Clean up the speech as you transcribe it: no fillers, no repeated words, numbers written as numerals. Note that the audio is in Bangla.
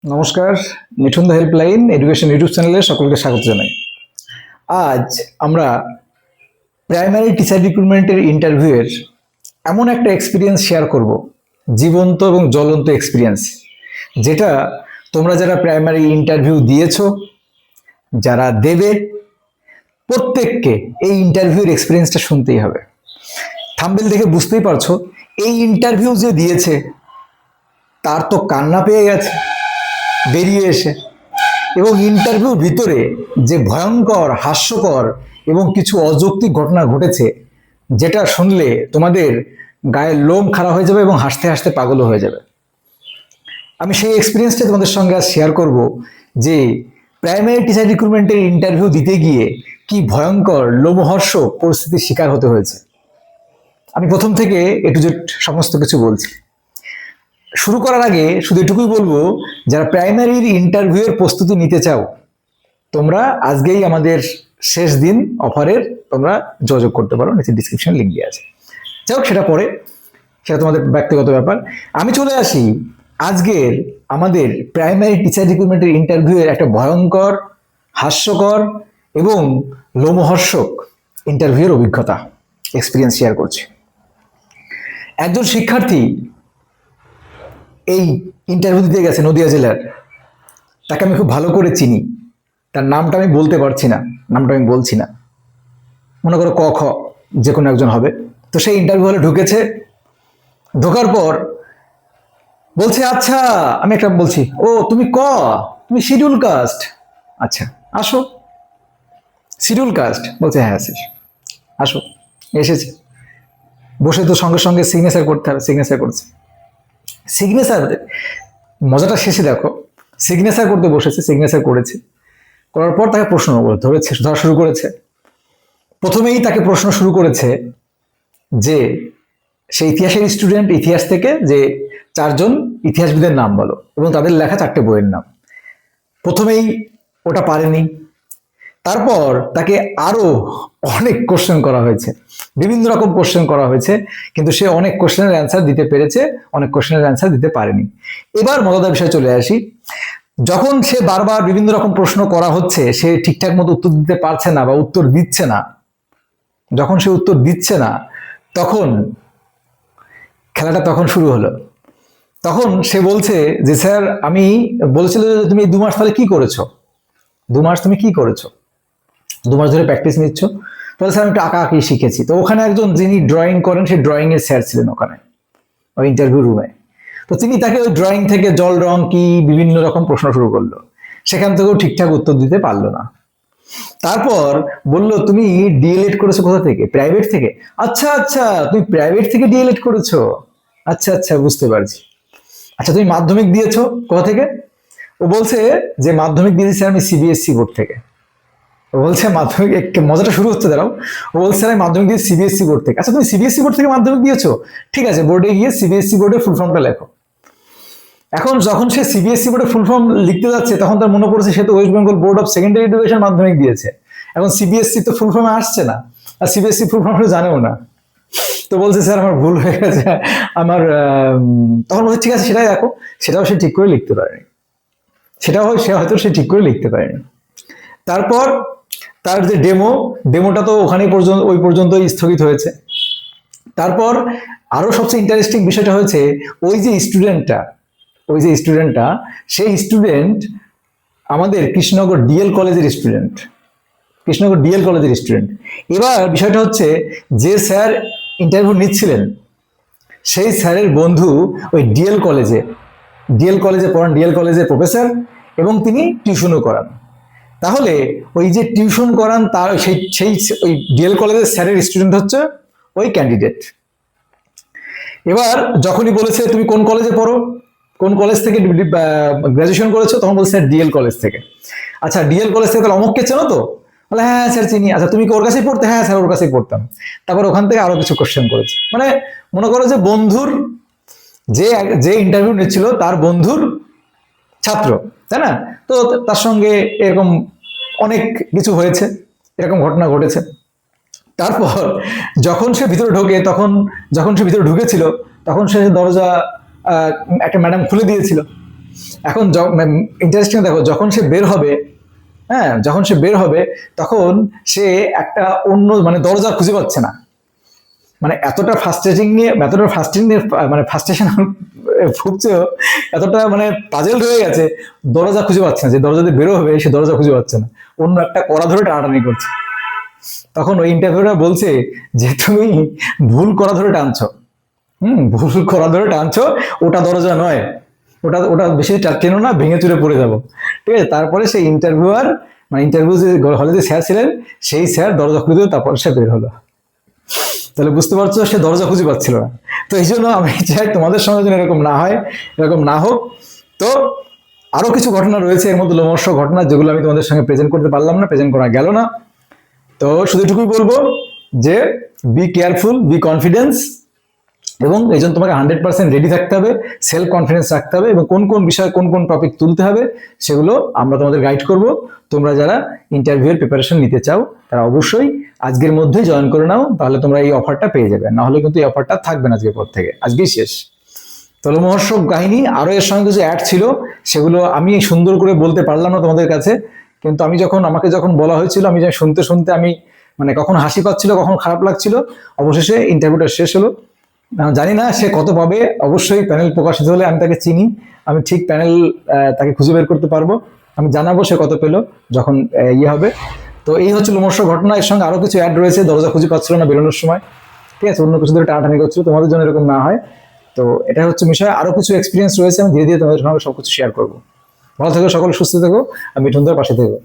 নমস্কার। Mithun the helpline education YouTube চ্যানেলে সকলকে স্বাগত জানাই। আজ আমরা প্রাইমারি টিচার রিক্রুটমেন্টের ইন্টারভিউয়ের এমন একটা এক্সপিরিয়েন্স শেয়ার করব, জীবন্ত এবং জ্বলন্ত এক্সপিরিয়েন্স, যেটা তোমরা যারা প্রাইমারি ইন্টারভিউ দিয়েছো, যারা দেবে, প্রত্যেককে এই ইন্টারভিউর এক্সপিরিয়েন্সটা শুনতেই হবে। থাম্বনেল দেখে বুঝতেই পারছো, এই ইন্টারভিউ যে দিয়েছে তার তো কান্না পেয়ে গেছে বেরিয়ে এসে, এবং ইন্টারভিউর ভিতরে যে ভয়ঙ্কর, হাস্যকর এবং কিছু অযৌক্তিক ঘটনা ঘটেছে, যেটা শুনলে তোমাদের গায়ের লোম খাড়া হয়ে যাবে এবং হাসতে হাসতে পাগল হয়ে যাবে। আমি সেই এক্সপিরিয়েন্সটা তোমাদের সঙ্গে আজ শেয়ার করব, যে প্রাইমারি টিচার রিক্রুটমেন্টের ইন্টারভিউ দিতে গিয়ে কি ভয়ঙ্কর লোমহর্ষক পরিস্থিতির শিকার হতে হয়েছে। আমি প্রথম থেকে এ টু জেড সমস্ত কিছু বলছি। শুরু করার আগে শুধু এটুকুই বলবো, যারা প্রাইমারির ইন্টারভিউয়ের প্রস্তুতি নিতে চাও, তোমরা আজকেই আমাদের শেষ দিন অফারের তোমরা যোগাযোগ করতে পারো, নিচে ডিসক্রিপশন লিঙ্ক দেওয়া আছে। যাই হোক, সেটা পরে, সেটা তোমাদের ব্যক্তিগত ব্যাপার। আমি চলে আসি আজকের আমাদের প্রাইমারি টিচার রিক্রুটমেন্টের ইন্টারভিউয়ের একটা ভয়ঙ্কর, হাস্যকর এবং লোমহর্ষক ইন্টারভিউয়ের অভিজ্ঞতা, এক্সপিরিয়েন্স শেয়ার করছি। একজন শিক্ষার্থী এই ইন্টারভিউ দিতে গেছে নদিয়া জেলার। তাকে আমি খুব ভালো করে চিনি, তার নামটা আমি বলতে পারছি না, নামটা আমি বলছি না, মনে করো ক খ যে কোনো একজন হবে। তো সেই ইন্টারভিউ হলে ঢুকেছে, ঢোকার পর বলছে, আচ্ছা আমি একটা বলছি, ও তুমি তুমি শিডিউল কাস্ট, আচ্ছা আসো। শিডিউল কাস্ট বলছে, হ্যাঁ আসিস, আসো। এসেছে, বসে তো সঙ্গে সঙ্গে সিগনেচার করতে হবে, সিগনেচার করছে। সিগনেচার, মজাটা শেষে দেখো, সিগনেচার করতে বসেছে, সিগনেচার করেছে, করার পর তাকে প্রশ্ন ধরা শুরু করেছে। প্রথমেই তাকে প্রশ্ন শুরু করেছে যে সে ইতিহাসের স্টুডেন্ট, ইতিহাস থেকে যে 4 জন ইতিহাসবিদের নাম বলো এবং তাদের লেখা 4টে বইয়ের নাম। প্রথমেই ওটা পারেনি। তারপর তাকে আরো অনেক কোশ্চেন করা হয়েছে, বিভিন্ন রকম কোশ্চেন করা হয়েছে, কিন্তু সে অনেক কোশ্চেনের অ্যান্সার দিতে পেরেছে, অনেক কোশ্চেনের অ্যান্সার দিতে পারেনি। এবার মজাদার বিষয়ে চলে আসি। যখন সে বারবার বিভিন্ন রকম প্রশ্ন করা হচ্ছে, সে ঠিকঠাক মতো উত্তর দিতে পারছে না বা উত্তর দিচ্ছে না, যখন সে উত্তর দিচ্ছে না, তখন খেলাটা তখন শুরু হলো। তখন সে বলছে যে, স্যার আমি বলেছিল যে তুমি 2 মাস তাহলে কি করেছো, 2 মাস তুমি কি করেছো, 2 মাস ধরে প্র্যাকটিস নিচ্ছ। তাহলে স্যার আমি একটু আঁকা আঁকি শিখেছি। তো ওখানে একজন যিনি ড্রয়িং করেন, সেই ড্রয়িং এর স্যার ছিলেন ওখানে ওই ইন্টারভিউ রুমে। তো তিনি তাকে ওই ড্রয়িং থেকে জল রং কি বিভিন্ন রকম প্রশ্ন শুরু করলো, সেখান থেকেও ঠিকঠাক উত্তর দিতে পারলো না। তারপর বলল, তুমি ডিএলএড করেছো কোথা থেকে, প্রাইভেট থেকে। আচ্ছা আচ্ছা, তুমি প্রাইভেট থেকে ডিএলএড করেছো, আচ্ছা আচ্ছা বুঝতে পারছি। আচ্ছা তুমি মাধ্যমিক দিয়েছো কোথা থেকে। ও বলছে যে মাধ্যমিক দিয়েছি আমি সিবিএসসি বোর্ড থেকে। ও বলছে মাধ্যমিক, মজাটা শুরু হচ্ছে দাঁড়াও। ও বলছে আমি মাধ্যমিক দিয়েছি সিবিএসসি বোর্ড থেকে। আচ্ছা তুমি সিবিএসসি বোর্ড থেকে মাধ্যমিক দিয়েছো, ঠিক আছে, বোর্ডে গিয়ে সিবিএসসি বোর্ডের ফুল ফর্মটা লেখো। এখন যখন সে সিবিএসসি বোর্ডের ফুল ফর্ম লিখতে যাচ্ছে, তখন তার মনে পড়ছে সে তো West Bengal board of secondary education মাধ্যমিক দিয়েছে। এখন সিবিএসসি তো ফুল ফর্মে আসছে না, আর সিবিএসসি ফুল ফর্ম জানেও না। তো বলছে, স্যার আমার ভুল হয়ে গেছে, আমার তখন বলছে ঠিক আছে সেটাই দেখো। সেটাও সে ঠিক করে লিখতে পারেনি, সেটাও সে হয়তো সে ঠিক করে লিখতে পারেনি। তারপর তার যে ডেমোটা তো ওখানেই পর্যন্ত, ওই পর্যন্তই স্থগিত হয়েছে। তারপর আরো সবচেয়ে ইন্টারেস্টিং বিষয়টা হয়েছে, ওই যে স্টুডেন্টটা সেই স্টুডেন্ট আমাদের কৃষ্ণনগর ডিএল কলেজের স্টুডেন্ট, কৃষ্ণনগর ডিএল কলেজের স্টুডেন্ট। এবার বিষয়টা হচ্ছে, যে স্যার ইন্টারভিউ নিচ্ছিলেন সেই স্যারের বন্ধু ওই ডিএল কলেজে পড়ান, ডিএল কলেজের প্রফেসর, এবং তিনি টিউশনও করান। তাহলে ওই যে টিউশন করান তার সেই ওই ডিএল কলেজের স্যারের স্টুডেন্ট হচ্ছে ওই ক্যান্ডিডেট। এবার যখনই বলেছে তুমি কোন কলেজে পড়ো, কোন কলেজ থেকে গ্রাজুয়েশন করেছো, তখন বলছে স্যার ডিএল কলেজ থেকে। আচ্ছা ডিএল কলেজ থেকে তাহলে অমুককে চেনো তো, বলে হ্যাঁ স্যার চিনি। আচ্ছা তুমি কি ওর কাছেই পড়তে, হ্যাঁ স্যার ওর কাছেই পড়তাম। তারপর ওখান থেকে আরো কিছু কোশ্চেন করেছে, মানে মনে করো যে বন্ধুর, যে ইন্টারভিউ নিচ্ছিল তার বন্ধুর ছাত্র, তাই না। তো তার সঙ্গে এরকম অনেক কিছু হয়েছে, এরকম ঘটনা ঘটেছে। তারপর যখন সে ভিতরে ঢোকে, যখন সে ভিতরে ঢুকেছিল, তখন সে দরজা একটা ম্যাডাম খুলে দিয়েছিল। এখন ইন্টারেস্টিং দেখো, যখন সে বের হবে, হ্যাঁ যখন সে বের হবে তখন সে একটা অন্য মানে দরজা খুঁজে পাচ্ছে না, মানে এতটা ফ্রাস্ট্রেটিং নিয়ে, এতটা ফ্রাস্ট্রেটিং নিয়ে মানে ফ্রাস্ট্রেশন ভুগছে ও, এতটা মানে পাজেল হয়ে গেছে, দরজা খুঁজে পাচ্ছে না, যে দরজা দিয়ে বেরো হবে সে দরজা খুঁজে পাচ্ছে না, অন্য একটা কড়া ধরে টানাটানি করছে। তখন ওই ইন্টারভিউটা বলছে যে তুমি ভুল কড়া ধরে টানছো, ভুল কড়া ধরে টানছো, ওটা দরজা নয়, ওটা ওটা বেশি টেনো না, ভেঙে চুরে পড়ে যাবো। ঠিক আছে, তারপরে সেই ইন্টারভিউয়ার মানে ইন্টারভিউ যে হলে যে স্যার ছিলেন সেই স্যার দরজা খুলে দিল, তারপর সে বের হলো। তাহলে বুঝতে পারছো সে দরজা খুঁজে পাচ্ছিল না। তো এই জন্য আমি চাই তোমাদের সঙ্গে যেন এরকম না হয়, এরকম না হোক। তো আরো কিছু ঘটনা রয়েছে এর মধ্যে, লোমহর্ষ ঘটনা, যেগুলো আমি তোমাদের সঙ্গে প্রেজেন্ট করতে পারলাম না, প্রেজেন্ট করা গেল না। তো শুধু এটুকুই বলবো যে বি কেয়ারফুল, বি কনফিডেন্স, এবং এই জন্য তোমাকে 100% রেডি থাকতে হবে, সেলফ কনফিডেন্স রাখতে হবে, এবং কোন কোন বিষয়ে কোন কোন টপিক তুলতে হবে সেগুলো আমরা তোমাদের গাইড করব। তোমরা যারা ইন্টারভিউয়ের প্রিপারেশন নিতে চাও তারা অবশ্যই আজকের মধ্যেই জয়েন করে নাও, তাহলে তোমরা এই অফারটা পেয়ে যাবে, না হলে কিন্তু এই অফারটা থাকবে না আজকের পর থেকে, আজকেই শেষ। তো লোমহর্ষক কাহিনী আরো এর সঙ্গে কিছু অ্যাড ছিল, সেগুলো আমি সুন্দর করে বলতে পারলাম না তোমাদের কাছে, কিন্তু আমি আমাকে যখন বলা হয়েছিল, আমি শুনতে শুনতে আমি মানে কখন হাসি পাচ্ছিল কখন খারাপ লাগছিল। অবশেষে ইন্টারভিউটা শেষ হলো, জানি না সে কত পাবে, অবশ্যই প্যানেল প্রকাশিত হলে আমি তাকে চিনি, আমি ঠিক প্যানেল তাকে খুঁজে বের করতে পারবো, আমি জানাবো সে কত পেলো যখন ইয়ে হবে। তো এই হচ্ছে লোমহর্ষক ঘটনা, এর সঙ্গে আরো কিছু অ্যাড রয়েছে, দরজা খুঁজে পাচ্ছিল না বেরোনোর সময়, ঠিক আছে, অন্য কিছু ধরে টানাটানি করছিল, তোমাদের জন্য এরকম না হয়। তো এটা হচ্ছে বিষয়, আরো কিছু এক্সপিরিয়েন্স রয়েছে, আমি ধীরে ধীরে তোমাদের সঙ্গে সবকিছু শেয়ার করবো। ভালো থেকো, সকলে সুস্থ থেকো, আর মিঠুনদের পাশে থেকো।